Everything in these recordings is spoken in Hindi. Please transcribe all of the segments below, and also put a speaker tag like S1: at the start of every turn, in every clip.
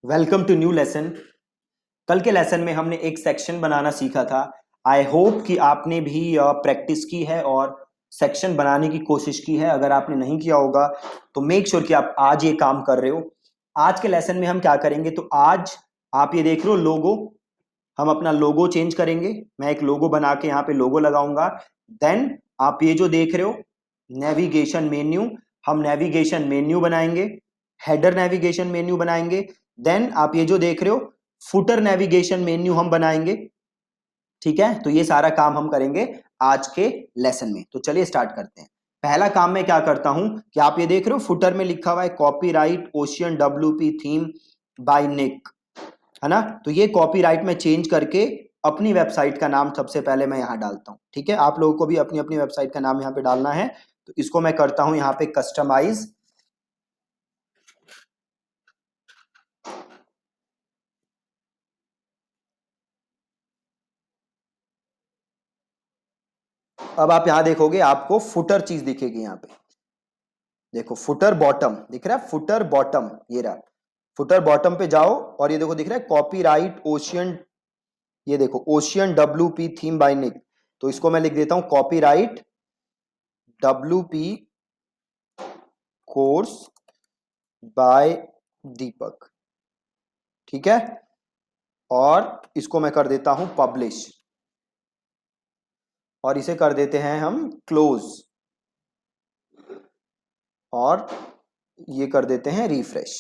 S1: Welcome to new lesson. कल के लेसन में हमने एक सेक्शन बनाना सीखा था। आई होप कि आपने भी प्रैक्टिस की है और सेक्शन बनाने की कोशिश की है। अगर आपने नहीं किया होगा तो मेक श्योर कि आप आज ये काम कर रहे हो। आज के लेसन में हम क्या करेंगे, तो आज आप ये देख रहे हो लोगो, हम अपना लोगो चेंज करेंगे। मैं एक लोगो बना के यहाँ पे लोगो लगाऊंगा। देन आप ये जो देख रहे हो नेविगेशन मेन्यू, हम नेविगेशन मेन्यू बनाएंगे, हेडर नेविगेशन मेन्यू बनाएंगे। देन आप ये जो देख रहे हो फुटर नेविगेशन मेन्यू हम बनाएंगे। ठीक है, तो ये सारा काम हम करेंगे आज के लेसन में। तो चलिए स्टार्ट करते हैं। पहला काम मैं क्या करता हूं कि आप ये देख रहे हो फुटर में लिखा हुआ है copyright ocean WP theme by Nick, है ना। तो ये कॉपीराइट में चेंज करके अपनी वेबसाइट का नाम सबसे पहले मैं यहां डालता हूं। ठीक है, आप लोगों को भी अपनी अपनी वेबसाइट का नाम यहां पे डालना है। तो इसको मैं करता हूं यहां पे कस्टमाइज। अब आप यहां देखोगे आपको फुटर चीज दिखेगी यहां पे। देखो फुटर बॉटम दिख रहा है, फुटर बॉटम ये रहा। फुटर बॉटम पे जाओ और ये देखो दिख रहा है कॉपीराइट ओशियन। ये देखो ocean W P theme by Nick. तो इसको मैं लिख देता हूं copyright W P course by Deepak. ठीक है, और इसको मैं कर देता हूं पब्लिश और इसे कर देते हैं हम क्लोज और ये कर देते हैं रिफ्रेश।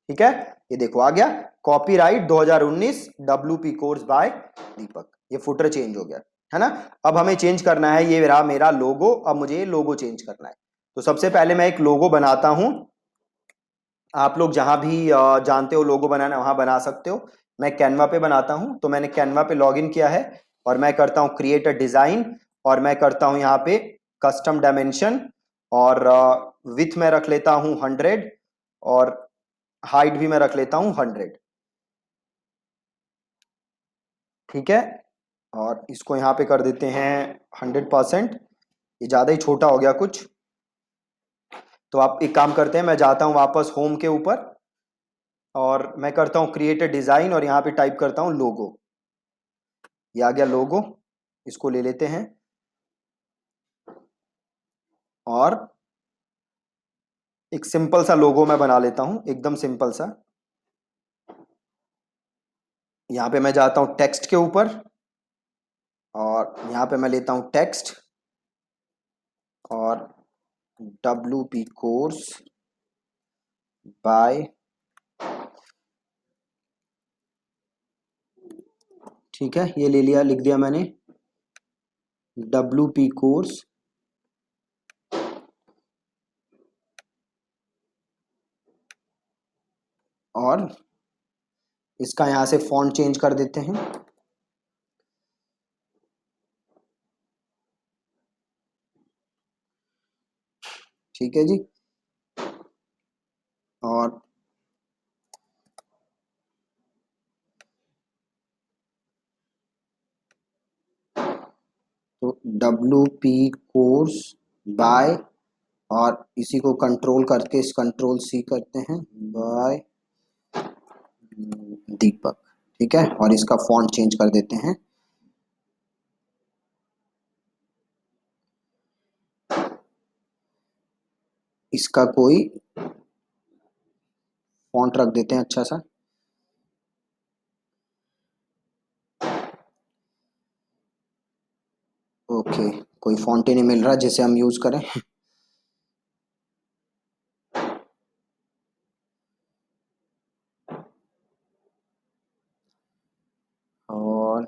S1: ठीक है, ये देखो आ गया कॉपीराइट 2019 डब्ल्यूपी कोर्स बाय दीपक। ये फुटर चेंज हो गया, है ना। अब हमें चेंज करना है, ये रहा मेरा लोगो। अब मुझे ये लोगो चेंज करना है। तो सबसे पहले मैं एक लोगो बनाता हूं। आप लोग जहां भी जानते हो लोगो बनाना वहां बना सकते हो। मैं कैनवा पे बनाता हूं, तो मैंने कैनवा पे लॉग इन किया है और मैं करता हूं क्रिएट अ डिजाइन और मैं करता हूं यहाँ पे कस्टम डायमेंशन और विथ में रख लेता हूं 100 और हाइट भी मैं रख लेता हूं 100। ठीक है, और इसको यहाँ पे कर देते हैं 100%। ये ज़्यादा ही छोटा हो गया कुछ। तो आप एक काम करते हैं, मैं जाता हूँ वापस होम के ऊपर और मैं करता हूँ क्रिएट डिज़ाइन और यहाँ पे टाइप करता हूँ लोगो। ये आ गया लोगो, इसको ले लेते हैं और एक सिंपल सा लोगो मैं बना लेता हूँ, एकदम सिंपल सा। यहाँ पे मैं जाता हूँ टेक्स्ट के ऊपर और यहाँ पे मैं लेता हूँ टेक्स्ट और डब्ल्यू पी कोर्स बाय। ठीक है, ये ले लिया, लिख दिया मैंने डब्ल्यू पी कोर्स और इसका यहाँ से फॉन्ट चेंज कर देते हैं। ठीक है जी, और तो डब्ल्यू पी कोर्स बाय और इसी को कंट्रोल करके इस कंट्रोल सी करते हैं बाय दीपक। ठीक है, और इसका फॉन्ट चेंज कर देते हैं। इसका कोई फॉन्ट रख देते हैं अच्छा सा। ओके, कोई फॉन्ट ही नहीं मिल रहा जिसे हम यूज करें। और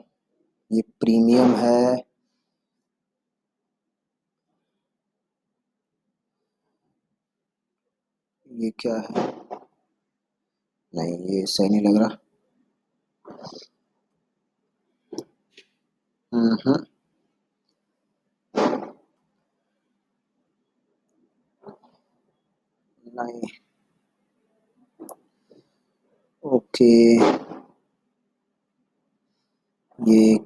S1: ये प्रीमियम है। ये क्या है, नहीं ये सही नहीं लग रहा। हम्म, नहीं। ओके, ये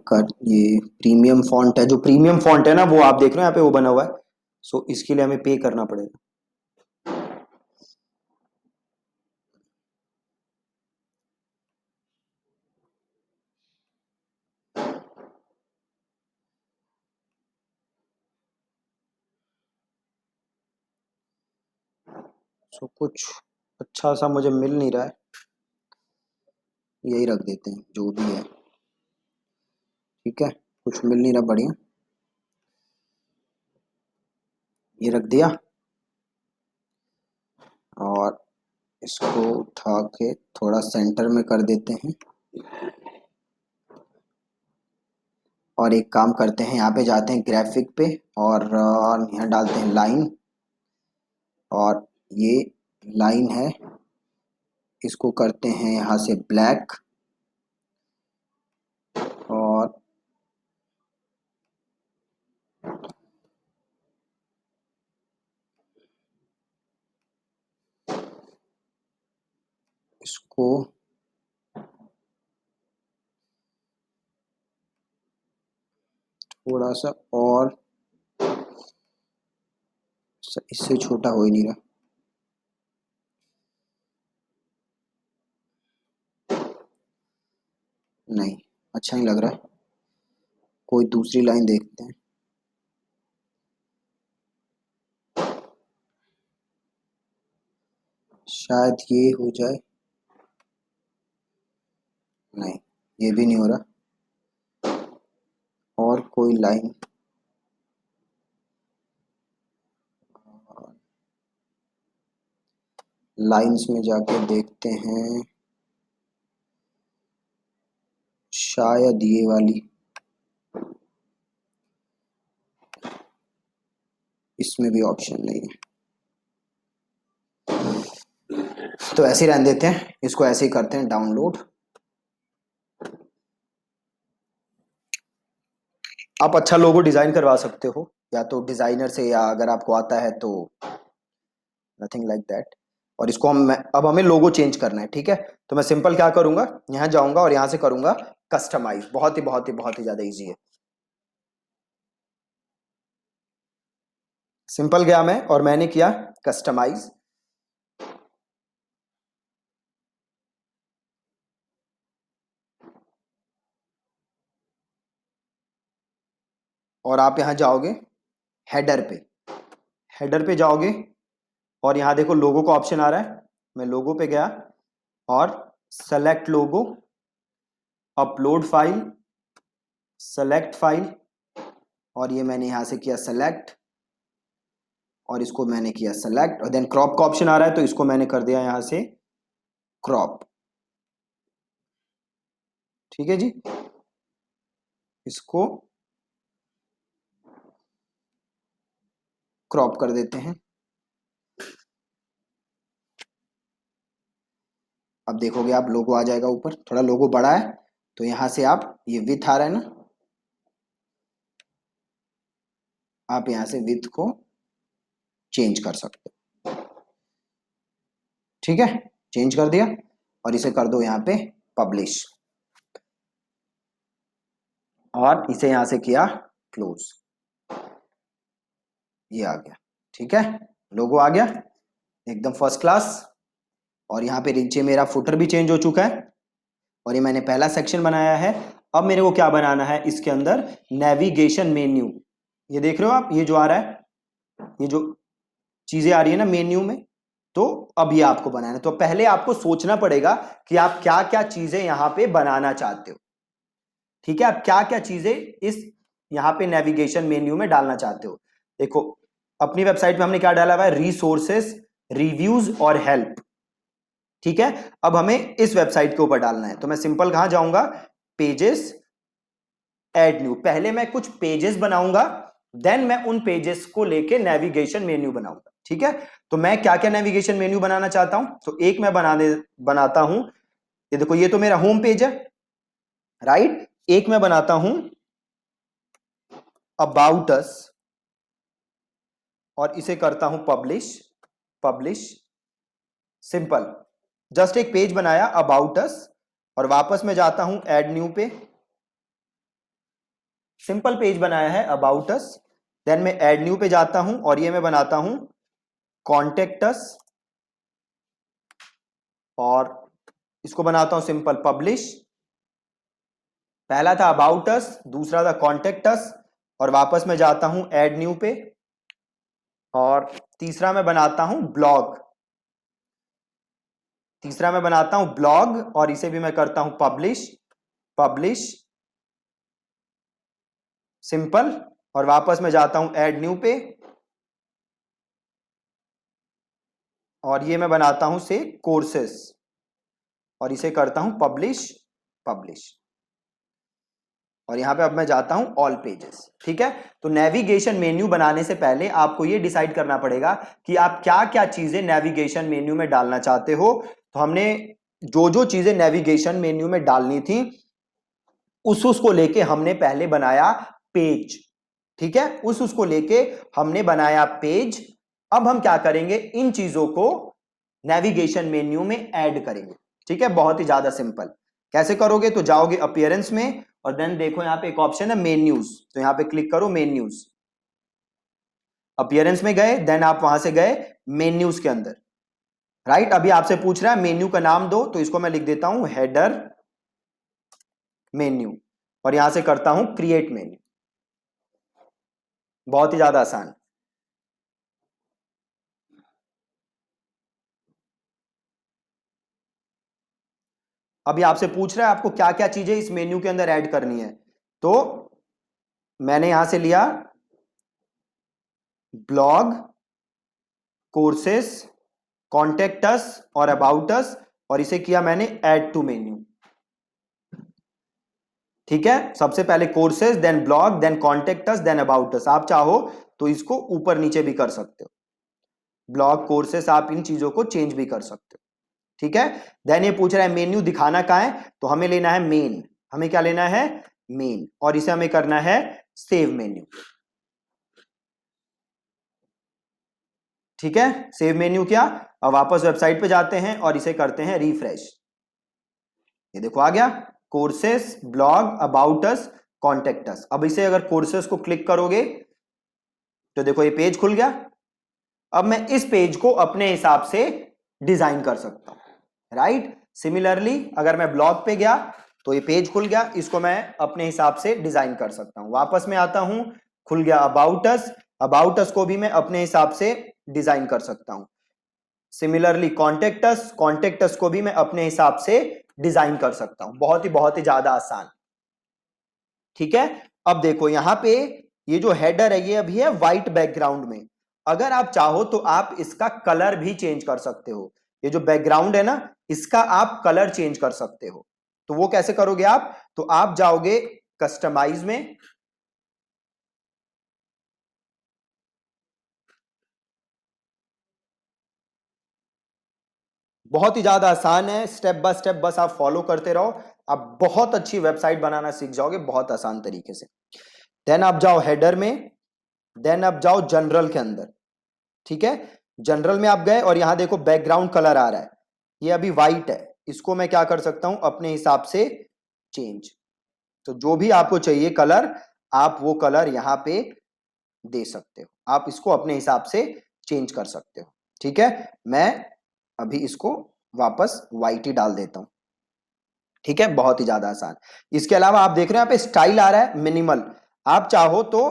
S1: प्रीमियम फॉन्ट है। जो प्रीमियम फॉन्ट है ना वो आप देख रहे हो यहाँ पे वो बना हुआ है। सो इसके लिए हमें पे करना पड़ेगा। सो कुछ अच्छा सा मुझे मिल नहीं रहा है, यही रख देते हैं जो भी है। ठीक है, कुछ मिल नहीं रहा बढ़िया, ये रख दिया। और इसको उठा के थोड़ा सेंटर में कर देते हैं। और एक काम करते हैं, यहाँ पे जाते हैं ग्राफिक पे और यहाँ डालते हैं लाइन। और ये लाइन है, इसको करते हैं यहाँ से ब्लैक। और इसको थोड़ा सा और, इससे छोटा हो ही नहीं रहा। नहीं, अच्छा नहीं लग रहा है, कोई दूसरी लाइन देखते हैं। शायद ये हो जाए। नहीं, ये भी नहीं हो रहा। और कोई लाइन, लाइंस में जाके देखते हैं, शायद ये वाली, इसमें भी ऑप्शन नहीं है, तो ऐसे ही रहने देते हैं। इसको ऐसे ही करते हैं डाउनलोड। आप अच्छा लोगो डिजाइन करवा सकते हो, या तो डिजाइनर से, या अगर आपको आता है तो नथिंग लाइक दैट। और इसको अब हमें लोगो चेंज करना है। ठीक है, तो मैं सिंपल क्या करूंगा, यहाँ जाऊंगा और यहाँ से करूंगा कस्टमाइज। बहुत ही ज्यादा इजी है। सिंपल गया मैं और मैंने किया कस्टमाइज। और आप यहाँ जाओगे हेडर पे, हेडर पे जाओगे और यहाँ देखो लोगो का ऑप्शन आ रहा है। मैं लोगो पे गया और सेलेक्ट लोगो, अपलोड फाइल, सेलेक्ट फाइल, और ये मैंने यहाँ से किया सेलेक्ट, और इसको मैंने किया सेलेक्ट, और देन क्रॉप का ऑप्शन आ रहा है तो इसको मैंने कर दिया यहाँ से क्रॉप। ठीक है जी, इसको क्रॉप कर देते हैं। अब देखोगे आप लोगो आ जाएगा ऊपर, थोड़ा लोगो बड़ा है तो यहाँ से आप, ये विथ आ रहा है ना, आप यहाँ से विथ को चेंज कर सकते हो। ठीक है, चेंज कर दिया और इसे कर दो यहाँ पे पब्लिश, और इसे यहाँ से किया क्लोज, ये आ गया। ठीक है, लोगो आ गया एकदम फर्स्ट क्लास। और यहाँ पे नीचे मेरा फुटर भी चेंज हो चुका है, और ये मैंने पहला सेक्शन बनाया है। अब मेरे को क्या बनाना है इसके अंदर, नेविगेशन मेन्यू। ये देख रहे हो आप, ये जो आ रहा है, ये जो चीजें आ रही है ना मेन्यू में, तो अब ये आपको बनाना है। तो पहले आपको सोचना पड़ेगा कि आप क्या क्या चीजें यहां पे बनाना चाहते हो। ठीक है, आप क्या क्या चीजें इस यहाँ पे नेविगेशन मेन्यू में डालना चाहते हो। देखो, अपनी वेबसाइट में हमने क्या डाला हुआ है, रिसोर्सेस, रिव्यूज और हेल्प। ठीक है, अब हमें इस वेबसाइट के ऊपर डालना है, तो मैं सिंपल कहां जाऊंगा, पेजेस, ऐड न्यू। पहले मैं कुछ पेजेस बनाऊंगा, देन मैं उन पेजेस को लेके नेविगेशन मेन्यू बनाऊंगा। ठीक है, तो मैं क्या क्या नेविगेशन मेन्यू बनाना चाहता हूं, तो एक मैं बनाता हूं, ये देखो, ये तो मेरा होम पेज है, राइट। एक मैं बनाता हूं अबाउट अस, और इसे करता हूं पब्लिश, पब्लिश, सिंपल। जस्ट एक पेज बनाया अबाउट अस, और वापस मैं जाता हूं ऐड न्यू पे, सिंपल पेज बनाया है अबाउट अस। देन मैं ऐड न्यू पे जाता हूं और ये मैं बनाता हूं कॉन्टेक्ट अस, और इसको बनाता हूं सिंपल पब्लिश। पहला था अबाउट अस, दूसरा था कॉन्टेक्ट अस, और वापस मैं जाता हूं ऐड न्यू पे, और तीसरा मैं बनाता हूं ब्लॉग। तीसरा मैं बनाता हूं ब्लॉग और इसे भी मैं करता हूं पब्लिश, पब्लिश सिंपल, और वापस मैं जाता हूं ऐड न्यू पे, और ये मैं बनाता हूं से कोर्सेस और इसे करता हूं पब्लिश, पब्लिश, और यहां पे अब मैं जाता हूं ऑल पेजेस। ठीक है, तो नेविगेशन मेन्यू बनाने से पहले आपको ये डिसाइड करना पड़ेगा कि आप क्या क्या चीजें नेविगेशन मेन्यू में डालना चाहते हो। तो हमने जो जो चीजें नेविगेशन मेन्यू में डालनी थी उसको लेके हमने पहले बनाया पेज। ठीक है, उसको लेके हमने बनाया पेज। अब हम क्या करेंगे, इन चीजों को नेविगेशन मेन्यू में ऐड करेंगे। ठीक है, बहुत ही ज्यादा सिंपल। कैसे करोगे, तो जाओगे अपीयरेंस में और देन देखो यहां पे एक ऑप्शन है मेन्यूज, तो यहां पे क्लिक करो मेन्यूज। अपीयरेंस में गए, देन आप वहां से गए मेन्यूज के अंदर। राइट, अभी आपसे पूछ रहा है मेन्यू का नाम दो, तो इसको मैं लिख देता हूं हेडर मेन्यू, और यहां से करता हूं क्रिएट मेन्यू। बहुत ही ज्यादा आसान। अभी आपसे पूछ रहा है आपको क्या क्या चीजें इस मेन्यू के अंदर ऐड करनी है, तो मैंने यहां से लिया ब्लॉग, कोर्सेस, कॉन्टेक्ट अस और अबाउट अस, और इसे किया मैंने ऐड टू मेन्यू। ठीक है, सबसे पहले courses, then blog, then contact us, then about us. आप चाहो तो इसको ऊपर नीचे भी कर सकते हो, ब्लॉग कोर्सेस, आप इन चीजों को चेंज भी कर सकते हो। ठीक है, देन ये पूछ रहा है मेन्यू दिखाना कहां है, तो हमें लेना है मेन। हमें क्या लेना है, मेन, और इसे हमें करना है सेव मेन्यू। ठीक है, सेव मेन्यू किया। अब वापस वेबसाइट पे जाते हैं और इसे करते हैं रिफ्रेश। ये देखो आ गया, courses, blog, about us, contact us. अब इसे अगर कोर्सेस को क्लिक करोगे तो देखो ये पेज खुल गया। अब मैं इस पेज को अपने हिसाब से डिजाइन कर सकता हूं। राइट, सिमिलरली अगर मैं ब्लॉग पे गया तो ये पेज खुल गया, इसको मैं अपने हिसाब से डिजाइन कर सकता हूं। वापस में आता हूं, खुल गया अबाउट अस, अबाउट अस को भी मैं अपने हिसाब से डिजाइन कर सकता हूं। Similarly contact us, contact us को भी मैं अपने हिसाब से डिजाइन कर सकता हूं। बहुत ही ज्यादा आसान। ठीक है, अब देखो यहां पे ये जो हेडर है ये अभी है व्हाइट बैकग्राउंड में। अगर आप चाहो तो आप इसका कलर भी चेंज कर सकते हो। ये जो बैकग्राउंड है ना, इसका आप कलर चेंज कर सकते हो। तो वो कैसे करोगे आप, तो आप जाओगे कस्टमाइज में, बहुत ही ज्यादा आसान है, स्टेप बाय स्टेप बस आप फॉलो करते रहो, आप बहुत अच्छी वेबसाइट बनाना सीख जाओगे बहुत आसान तरीके से। देन आप जाओ हेडर में, देन आप जाओ जनरल के अंदर। ठीक है, जनरल में आप गए और यहां देखो बैकग्राउंड कलर आ रहा है, ये अभी व्हाइट है, इसको मैं क्या कर सकता हूं अपने हिसाब से चेंज। तो जो भी आपको चाहिए कलर, आप वो कलर यहां पे दे सकते हो, आप इसको अपने हिसाब से चेंज कर सकते हो। ठीक है, मैं अभी इसको वापस व्हाइट ही डाल देता हूं। ठीक है, बहुत ही ज्यादा आसान। इसके अलावा आप देख रहे हैं यहाँ पे स्टाइल आ रहा है मिनिमल, आप चाहो तो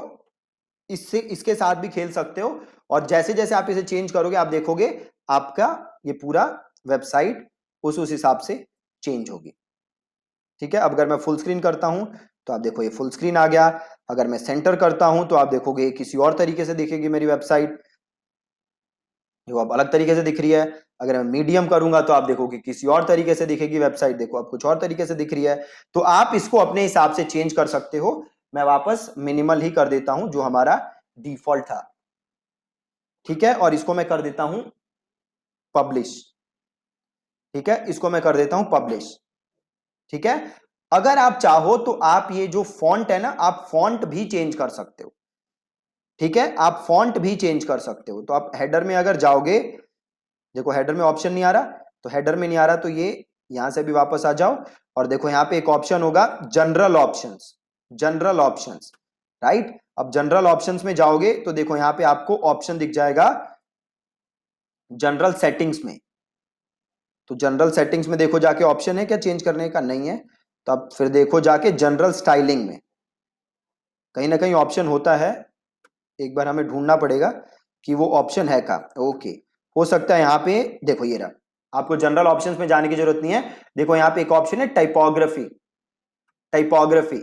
S1: इससे इसके साथ भी खेल सकते हो, और जैसे जैसे आप इसे चेंज करोगे आप देखोगे आपका ये पूरा वेबसाइट उस हिसाब से चेंज होगी। ठीक है, अब अगर मैं फुल स्क्रीन करता हूं तो आप देखो ये फुल स्क्रीन आ गया। अगर मैं सेंटर करता हूं तो आप देखोगे किसी और तरीके से दिखेगी मेरी वेबसाइट, जो अब अलग तरीके से दिख रही है। अगर मैं मीडियम करूंगा तो आप देखोगे किसी और तरीके से दिखेगी वेबसाइट, देखो अब कुछ और तरीके से दिख रही है। तो आप इसको अपने हिसाब से चेंज कर सकते हो। मैं वापस मिनिमल ही कर देता हूं जो हमारा डिफॉल्ट था। ठीक है, और इसको मैं कर देता हूं पब्लिश। ठीक है, इसको मैं कर देता हूं पब्लिश। ठीक है, अगर आप चाहो तो आप ये जो फॉन्ट है ना, आप फॉन्ट भी चेंज कर सकते हो। ठीक है, आप फॉन्ट भी चेंज कर सकते हो। तो आप हेडर में अगर जाओगे, देखो हेडर में ऑप्शन नहीं आ रहा, तो हेडर में नहीं आ रहा तो ये यहां से भी वापस आ जाओ, और देखो यहां पे एक ऑप्शन होगा general options, general options. Right, अब जनरल ऑप्शंस में जाओगे तो देखो यहां पे आपको ऑप्शन दिख जाएगा जनरल सेटिंग्स में। तो जनरल सेटिंग्स में देखो जाके ऑप्शन है क्या चेंज करने का, नहीं है। तो अब फिर देखो जाके जनरल स्टाइलिंग में, कहीं ना कहीं ऑप्शन होता है, एक बार हमें ढूंढना पड़ेगा कि वो ऑप्शन है का। ओके, हो सकता है यहाँ पे देखो ये रहा, आपको जनरल ऑप्शंस में जाने की जरूरत नहीं है। देखो यहाँ पे एक ऑप्शन है टाइपोग्राफी, टाइपोग्राफी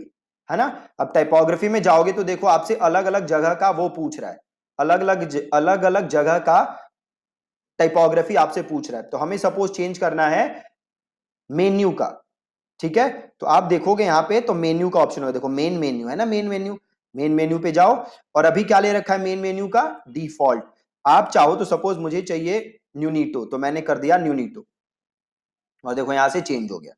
S1: है ना। अब टाइपोग्राफी में जाओगे तो देखो आपसे अलग अलग जगह का वो पूछ रहा है, अलग अलग जगह का टाइपोग्राफी आपसे पूछ रहा है। तो हमें सपोज चेंज करना है मेन्यू का, ठीक है। तो आप देखोगे यहाँ पे तो मेन्यू का ऑप्शन होगा, देखो मेन मेन्यू है ना, मेन मेन्यू, मेन मेन्यू पे जाओ और अभी क्या ले रखा है मेन मेन्यू का, डिफॉल्ट। आप चाहो तो सपोज मुझे चाहिए न्यूनीटो, तो मैंने कर दिया न्यूनीटो और देखो यहां से चेंज हो गया,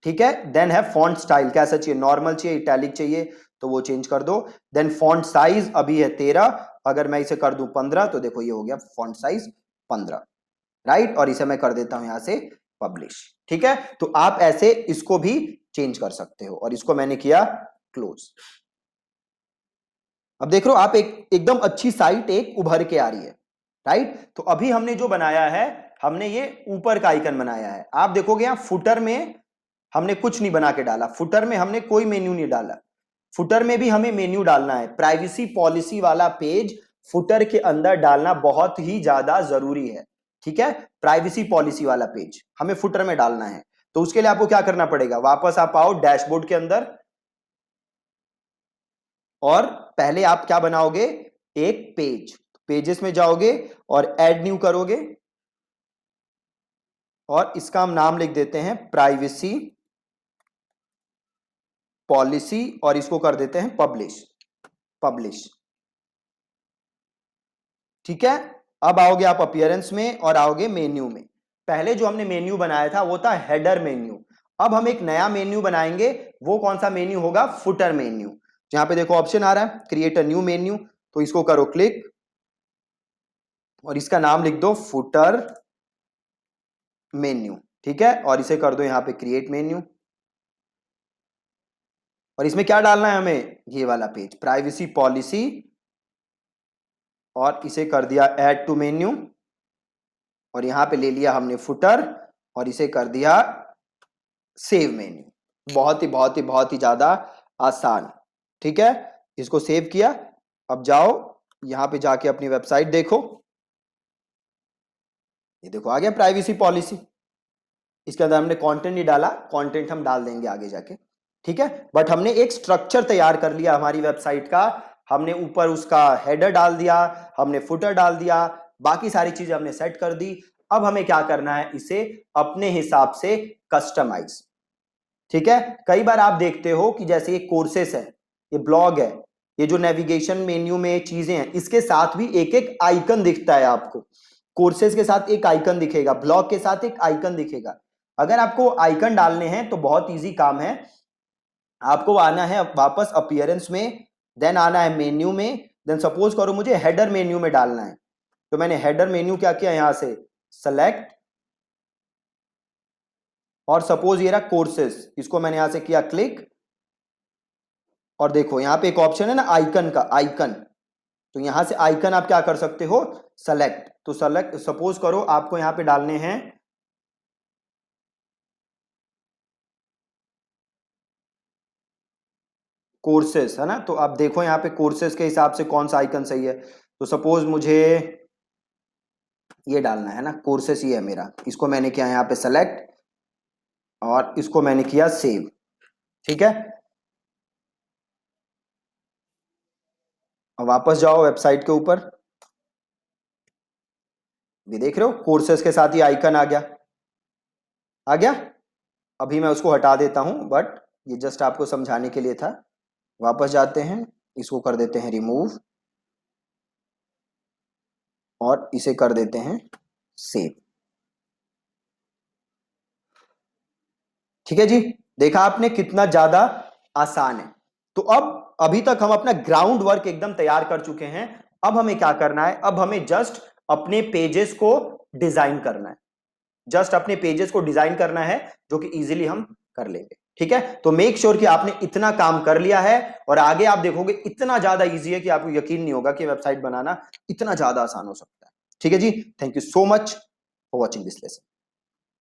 S1: ठीक है। देन है फॉन्ट स्टाइल, कैसा चाहिए, नॉर्मल चाहिए, इटैलिक चाहिए, तो वो चेंज कर दो। देन फॉन्ट साइज अभी है 13, अगर मैं इसे कर दूं 15 तो देखो ये हो गया फॉन्ट साइज 15, राइट। और इसे मैं कर देता हूं यहां से पब्लिश, ठीक है। तो आप ऐसे इसको भी चेंज कर सकते हो और इसको मैंने किया क्लोज। अब देख रहे हो आप एकदम अच्छी साइट एक उभर के आ रही है, राइट। तो अभी हमने जो बनाया है, हमने ये ऊपर का आइकन बनाया है। आप देखोगे यहां फुटर में हमने कुछ नहीं बना के डाला, फुटर में हमने कोई मेन्यू नहीं डाला। फुटर में भी हमें मेन्यू डालना है, प्राइवेसी पॉलिसी वाला पेज फुटर के अंदर डालना बहुत ही ज्यादा जरूरी है, ठीक है। प्राइवेसी पॉलिसी वाला पेज हमें फुटर में डालना है। तो उसके लिए आपको क्या करना पड़ेगा, वापस आप आओ डैशबोर्ड के अंदर और पहले आप क्या बनाओगे, एक पेज, पेजेस में जाओगे और ऐड न्यू करोगे और इसका हम नाम लिख देते हैं प्राइवेसी पॉलिसी और इसको कर देते हैं पब्लिश, पब्लिश, ठीक है। अब आओगे आप अपीयरेंस में और आओगे मेन्यू में। पहले जो हमने मेन्यू बनाया था वो था हेडर मेन्यू, अब हम एक नया मेन्यू बनाएंगे। वो कौन सा मेन्यू होगा, फुटर मेन्यू। जहां पे देखो ऑप्शन आ रहा है क्रिएट अ न्यू मेन्यू, तो इसको करो क्लिक और इसका नाम लिख दो फुटर मेन्यू, ठीक है। और इसे कर दो यहां पे क्रिएट मेन्यू और इसमें क्या डालना है हमें, ये वाला पेज प्राइवेसी पॉलिसी और इसे कर दिया ऐड टू मेन्यू और यहां पे ले लिया हमने फुटर और इसे कर दिया सेव मेन्यू। बहुत ही ज्यादा आसान, ठीक है। इसको सेव किया। अब जाओ यहां पे जाके अपनी वेबसाइट देखो, ये देखो आ गया प्राइवेसी पॉलिसी। इसके अंदर हमने कंटेंट नहीं डाला, कंटेंट हम डाल देंगे आगे जाके, ठीक है। बट हमने एक स्ट्रक्चर तैयार कर लिया हमारी वेबसाइट का, हमने ऊपर उसका हेडर डाल दिया, हमने फुटर डाल दिया, बाकी सारी चीजें हमने सेट कर दी। अब हमें क्या करना है, इसे अपने हिसाब से कस्टमाइज, ठीक है। कई बार आप देखते हो कि जैसे ये कोर्सेस है, ये ब्लॉग है, ये जो नेविगेशन मेन्यू में चीजें हैं, इसके साथ भी एक एक आइकन दिखता है आपको। कोर्सेज के साथ एक आइकन दिखेगा, ब्लॉग के साथ एक आइकन दिखेगा। अगर आपको आइकन डालने हैं तो बहुत इजी काम है, आपको आना है वापस अपीयरेंस में, देन आना है मेन्यू में, देन सपोज करो मुझे हेडर मेन्यू में डालना है, तो मैंने हेडर मेन्यू क्या किया, यहां से सेलेक्ट और सपोज ये रहा कोर्सेज, इसको मैंने यहां से किया क्लिक और देखो यहां पे एक ऑप्शन है ना आइकन का, आइकन, तो यहां से आइकन आप क्या कर सकते हो, सेलेक्ट। तो सेलेक्ट सपोज करो आपको यहां पे डालने हैं कोर्सेस, है ना। तो आप देखो यहां पे कोर्सेस के हिसाब से कौन सा आइकन सही है। तो सपोज मुझे ये डालना है ना, कोर्सेस ये है मेरा, इसको मैंने किया यहां पे सेलेक्ट और इसको मैंने किया सेव, ठीक है। अब वापस जाओ वेबसाइट के ऊपर, ये देख रहे हो कोर्सेस के साथ ही आइकन आ गया, आ गया। अभी मैं उसको हटा देता हूं, बट ये जस्ट आपको समझाने के लिए था। वापस जाते हैं, इसको कर देते हैं रिमूव और इसे कर देते हैं सेव, ठीक है जी। देखा आपने कितना ज्यादा आसान है। तो अब अभी तक हम अपना ग्राउंड वर्क एकदम तैयार कर चुके हैं। अब हमें क्या करना है, अब हमें जस्ट अपने पेजेस को डिजाइन करना है, जस्ट अपने पेजेस को डिजाइन करना है, जो कि इजीली हम कर लेंगे, ठीक है। तो मेक श्योर कि आपने इतना काम कर लिया है और आगे आप देखोगे इतना ज्यादा इजी है कि आपको यकीन नहीं होगा कि वेबसाइट बनाना इतना ज्यादा आसान हो सकता है, ठीक है जी। Thank you so much for watching this lesson.